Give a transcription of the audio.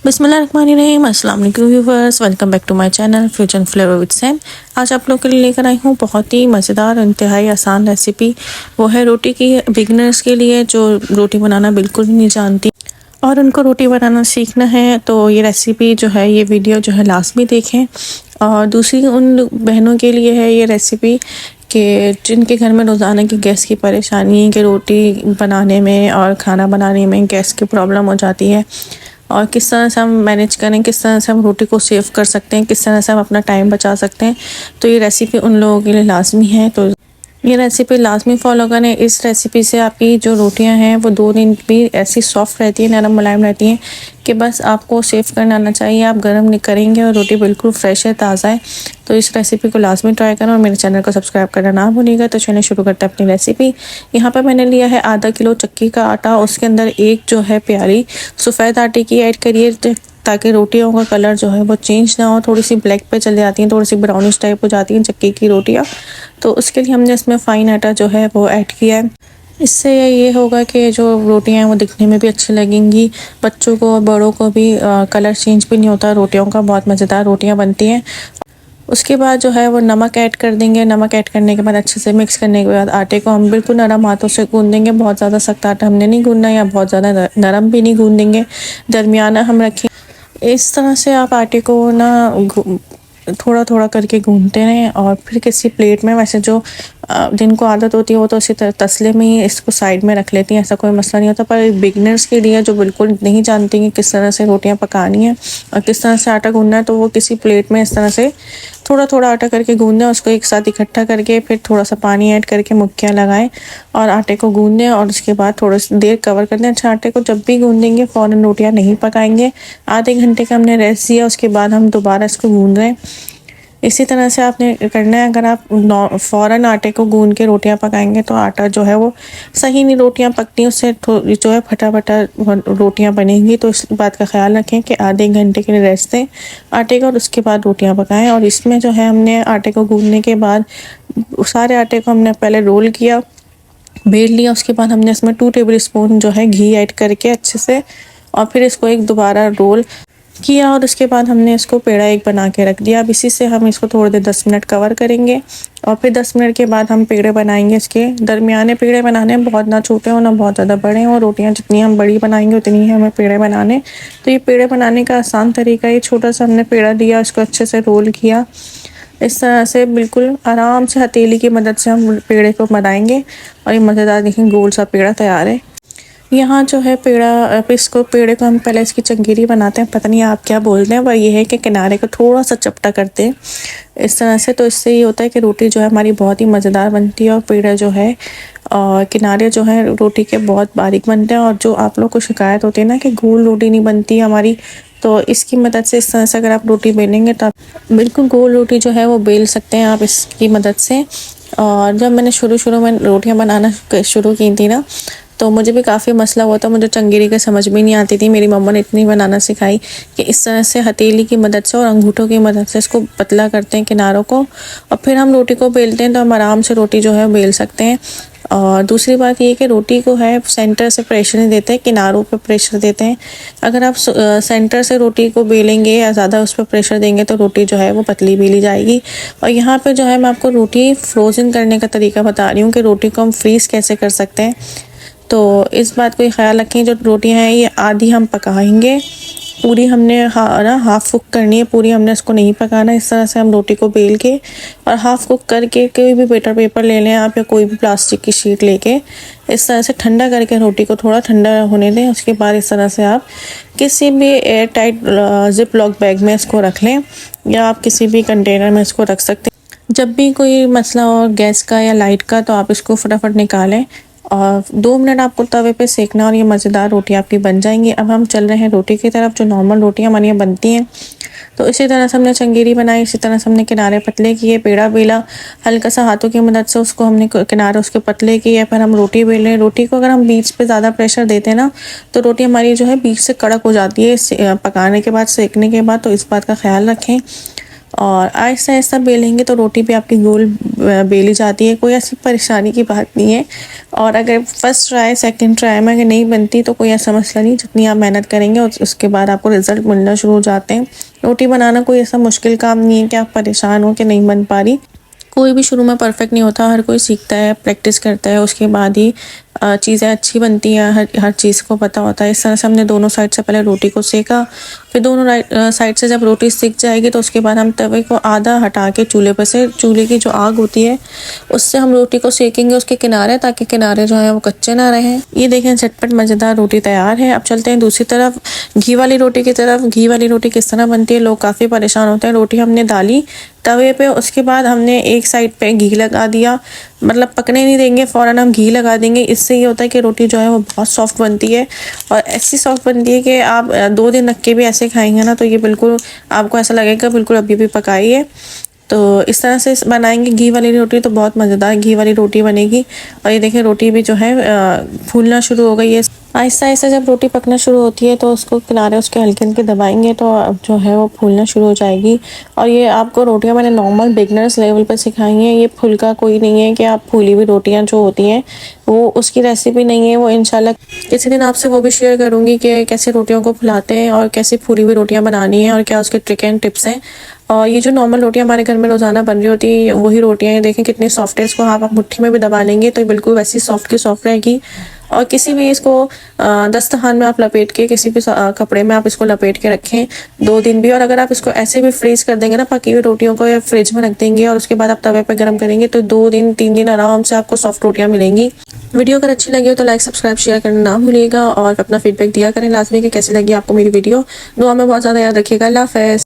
बिस्मिल्लाहिर्रहमानिर्रहीम। अस्सलाम वालेकुम viewers, welcome back to my channel fusion flavour with Sam. आज आप लोग के लिए लेकर आई हूँ बहुत ही मज़ेदार इंतहाई आसान रेसिपी। वो है रोटी की बिगनर्स के लिए जो रोटी बनाना बिल्कुल भी नहीं जानती और उनको रोटी बनाना सीखना है। तो ये रेसिपी जो है, ये वीडियो जो है लाजमी देखें। और दूसरी उन बहनों के लिए है ये रेसिपी कि जिनके घर में रोज़ाना की गैस की परेशानी है कि रोटी बनाने में और खाना बनाने में गैस की प्रॉब्लम हो जाती है और किस तरह से हम मैनेज करें, किस तरह से हम रोटी को सेव कर सकते हैं, किस तरह से हम अपना टाइम बचा सकते हैं। तो ये रेसिपी उन लोगों के लिए लाजमी है। तो ये रेसिपी लाजमी फॉलो करें। इस रेसिपी से आपकी जो रोटियां हैं वो 2 दिन भी ऐसी सॉफ्ट रहती है, नरम मुलायम रहती हैं कि बस आपको सेव करना आना चाहिए। आप गर्म नहीं करेंगे और रोटी बिल्कुल फ्रेश है, ताज़ा है। तो इस रेसिपी को लाजमी ट्राई करें और मेरे चैनल को सब्सक्राइब करना ना भूलिएगा। तो चलिए शुरू करते हैं अपनी रेसिपी। यहाँ पर मैंने लिया है आधा किलो चक्की का आटा। उसके अंदर एक जो है प्याली सफ़ेद आटे की ऐड करिए ताकि रोटियों का कलर जो है वो चेंज ना हो। थोड़ी सी ब्लैक पे चली जाती हैं, थोड़ी सी ब्राउनिश टाइप हो जाती हैं चक्की की रोटियां। तो उसके लिए हमने इसमें फ़ाइन आटा जो है वो ऐड किया है। इससे ये होगा कि जो रोटियां हैं वो दिखने में भी अच्छी लगेंगी, बच्चों को और बड़ों को भी कलर चेंज भी नहीं होता रोटियों का। बहुत मज़ेदार रोटियां बनती हैं। उसके बाद जो है वो नमक ऐड कर देंगे। नमक ऐड करने के बाद अच्छे से मिक्स करने के बाद आटे को हम बिल्कुल नरम हाथों से गूंद देंगे। बहुत ज़्यादा सख्त आटा हमने नहीं गूंदना या बहुत ज़्यादा नरम भी नहीं गूंदेंगे, दरमियाना हम रखें। इस तरह से आप आटे को ना थोड़ा थोड़ा करके गूंदते रहें और फिर किसी प्लेट में, वैसे जो जिनको आदत होती है वो तो इसी तरह तसले में ही इसको साइड में रख लेती हैं, ऐसा कोई मसला नहीं होता। पर बिगनर्स के लिए जो बिल्कुल नहीं जानती कि किस तरह से रोटियां पकानी है और किस तरह से आटा गूंदना है, तो वो किसी प्लेट में इस तरह से थोड़ा थोड़ा आटा करके गूंदें। उसको एक साथ इकट्ठा करके फिर थोड़ा सा पानी ऐड करके मुक्कियाँ लगाएं और आटे को गूंदें और उसके बाद थोड़ी सी देर कवर कर दें। अच्छा, आटे को जब भी गूंदेंगे फ़ौरन रोटियां नहीं पकाएंगे। आधे घंटे का हमने रेस्ट दिया, उसके बाद हम दोबारा इसको गूंद रहे हैं। इसी तरह से आपने करना है। अगर आप फ़ौरन आटे को गूंद के रोटियां पकाएंगे तो आटा जो है वो सही नहीं रोटियां पकती, उससे जो है फटा फटा रोटियां बनेंगी। तो इस बात का ख्याल रखें कि आधे घंटे के लिए रेस्ट दें आटे को और उसके बाद रोटियां पकाएं। और इसमें जो है हमने आटे को गूंदने के बाद सारे आटे को हमने पहले रोल किया, बेल लिया। उसके बाद हमने इसमें 2 टेबल स्पून जो है घी ऐड करके अच्छे से और फिर इसको एक दोबारा रोल किया और उसके बाद हमने इसको पेड़ा एक बना के रख दिया। अब इसी से हम इसको थोड़ी देर 10 मिनट कवर करेंगे और फिर 10 मिनट के बाद हम पेड़े बनाएंगे। इसके दरमियाने पेड़े बनाने हैं, बहुत ना छोटे हो ना बहुत ज़्यादा बड़े हों। रोटियां जितनी हम बड़ी बनाएंगे उतनी ही हमें पेड़े बनाने। तो ये पेड़े बनाने का आसान तरीका है। छोटा सा हमने पेड़ा लिया, उसको अच्छे से रोल किया। इस तरह से बिल्कुल आराम से हथेली की मदद से हम पेड़े को बनाएंगे और ये मज़ेदार देखें गोल सा पेड़ा तैयार है। यहाँ जो है पेड़े को हम पहले इसकी चंगेरी बनाते हैं, पता नहीं आप क्या बोलते हैं, पर ये है कि किनारे को थोड़ा सा चपटा करते हैं इस तरह से। तो इससे ये होता है कि रोटी जो है हमारी बहुत ही मज़ेदार बनती है और पेड़ा जो है और किनारे जो है रोटी के बहुत बारीक बनते हैं। और जो आप लोग को शिकायत होती है ना कि गोल रोटी नहीं बनती हमारी, तो इसकी मदद से इस तरह से अगर आप रोटी बेलेंगे तो आप बिल्कुल गोल रोटी जो है वो बेल सकते हैं आप इसकी मदद से। और जब मैंने शुरू में रोटियां बनाना शुरू की थी ना, तो मुझे भी काफ़ी मसला हुआ था। मुझे चंगेरी का समझ भी नहीं आती थी। मेरी मम्मा ने इतनी बनाना सिखाई कि इस तरह से हथेली की मदद से और अंगूठों की मदद से इसको पतला करते हैं किनारों को और फिर हम रोटी को बेलते हैं तो हम आराम से रोटी जो है बेल सकते हैं। और दूसरी बात ये कि रोटी को है सेंटर से प्रेशर नहीं देते, किनारों पे प्रेशर देते हैं। अगर आप सेंटर से रोटी को बेलेंगे या ज़्यादा उस पर प्रेशर देंगे तो रोटी जो है वो पतली बेली जाएगी। और यहाँ पे जो है मैं आपको रोटी फ्रोज़न करने का तरीका बता रही हूँ कि रोटी को हम फ्रीज़ कैसे कर सकते हैं। तो इस बात को ख्याल रखें, जो रोटियां हैं ये आधी हम पकाएंगे, पूरी हमने ना हाफ़ कुक करनी है, पूरी हमने इसको नहीं पकाना। इस तरह से हम रोटी को बेल के और हाफ़ कुक करके कोई भी बटर पेपर ले लें आप या कोई भी प्लास्टिक की शीट लेके इस तरह से ठंडा करके रोटी को थोड़ा ठंडा होने दें। उसके बाद इस तरह से आप किसी भी air tight zip lock bag में इसको रख लें या आप किसी भी कंटेनर में इसको रख सकते हैं। जब भी कोई मसला हो गैस का या लाइट का तो आप इसको फटाफट निकालें और 2 मिनट आपको तवे पे सेकना और ये मज़ेदार रोटी आपकी बन जाएंगी। अब हम चल रहे हैं रोटी की तरफ, जो नॉर्मल रोटियां हमारी बनती हैं। तो इसी तरह से हमने चंगेरी बनाई, इसी तरह से हमने किनारे पतले किए, पेड़ा बेला, हल्का सा हाथों की मदद से उसको हमने किनारे उसके पतले किए। फिर हम रोटी बेले। रोटी को अगर हम बीच पे ज़्यादा प्रेशर देते हैं ना तो रोटी हमारी जो है बीच से कड़क हो जाती है पकाने के बाद, सेकने के बाद। तो इस बात का ख्याल रखें। और आहिस्ता आहिस्ता बेलेंगे तो रोटी भी आपकी गोल बेली जाती है, कोई ऐसी परेशानी की बात नहीं है। और अगर फर्स्ट ट्राई सेकंड ट्राई में अगर नहीं बनती तो कोई ऐसा मसला नहीं, जितनी आप मेहनत करेंगे और उसके बाद आपको रिज़ल्ट मिलना शुरू हो जाते हैं। रोटी बनाना कोई ऐसा मुश्किल काम नहीं है कि आप परेशान हो कि नहीं बन पा रही। कोई भी शुरू में परफेक्ट नहीं होता, हर कोई सीखता है, प्रैक्टिस करता है, उसके बाद ही चीज़ें अच्छी बनती हैं। हर चीज़ को पता होता है। इस तरह से हमने दोनों साइड से पहले रोटी को सेका, फिर दोनों साइड से जब रोटी सिक जाएगी तो उसके बाद हम तवे को आधा हटा के चूल्हे पर से, चूल्हे की जो आग होती है उससे हम रोटी को सेकेंगे उसके किनारे, ताकि किनारे जो है वो कच्चे ना रहें। ये देखें झटपट मज़ेदार रोटी तैयार है। अब चलते हैं दूसरी तरफ, घी वाली रोटी की तरफ। घी वाली रोटी किस तरह बनती है, लोग काफ़ी परेशान होते हैं। रोटी हमने डाली तवे पे, उसके बाद हमने एक साइड पे घी लगा दिया, मतलब पकने नहीं देंगे, फ़ौरन हम घी लगा देंगे। इससे ये होता है कि रोटी जो है वो बहुत सॉफ्ट बनती है और ऐसी सॉफ्ट बनती है कि आप 2 दिन रख के भी ऐसे खाएंगे ना तो ये बिल्कुल आपको ऐसा लगेगा बिल्कुल अभी भी पकाई है। तो इस तरह से बनाएंगे घी वाली रोटी तो बहुत मज़ेदार घी वाली रोटी बनेगी। और ये देखें रोटी भी जो है फूलना शुरू हो गई है। आहिस्ता आहिस्ता जब रोटी पकना शुरू होती है तो उसको किनारे उसके हल्के हल्के दबाएंगे तो जो है वो फूलना शुरू हो जाएगी। और ये आपको रोटियां मैंने नॉर्मल बिगनर्स लेवल पर सिखाई हैं। ये फुल्का कोई नहीं है कि आप फूली हुई रोटियां जो होती हैं वो उसकी रेसिपी नहीं है। वो इंशाल्लाह किसी दिन आपसे वो भी शेयर करूँगी कि कैसे रोटियों को फुलाते हैं और कैसे फूली हुई रोटियाँ बनानी है और क्या उसके ट्रिक एंड टिप्स हैं। और ये जो नॉर्मल रोटियां हमारे घर में रोज़ाना बन रही होती है वही रोटियां हैं। देखें कितनी सॉफ्ट है, इसको आप मुट्ठी में भी दबा लेंगे तो बिल्कुल वैसी सॉफ्ट की सॉफ्ट रहेगी। और किसी भी इसको दस्तरखान में आप लपेट के किसी भी कपड़े में आप इसको लपेट के रखें 2 दिन भी। और अगर आप इसको ऐसे भी फ्रीज कर देंगे ना पकी हुई रोटियों को, या फ्रिज में रख देंगे और उसके बाद आप तवे पर गर्म करेंगे तो 2 दिन 3 दिन आराम से आपको सॉफ्ट रोटियां मिलेंगी। वीडियो अगर अच्छी लगी हो तो लाइक सब्सक्राइब शेयर करना ना भूलिएगा और अपना फीडबैक दिया करें लाजमी कि कैसी लगी आपको मेरी वीडियो। दुआ में बहुत ज़्यादा याद रखिएगा। अल्लाह हाफ़िज़।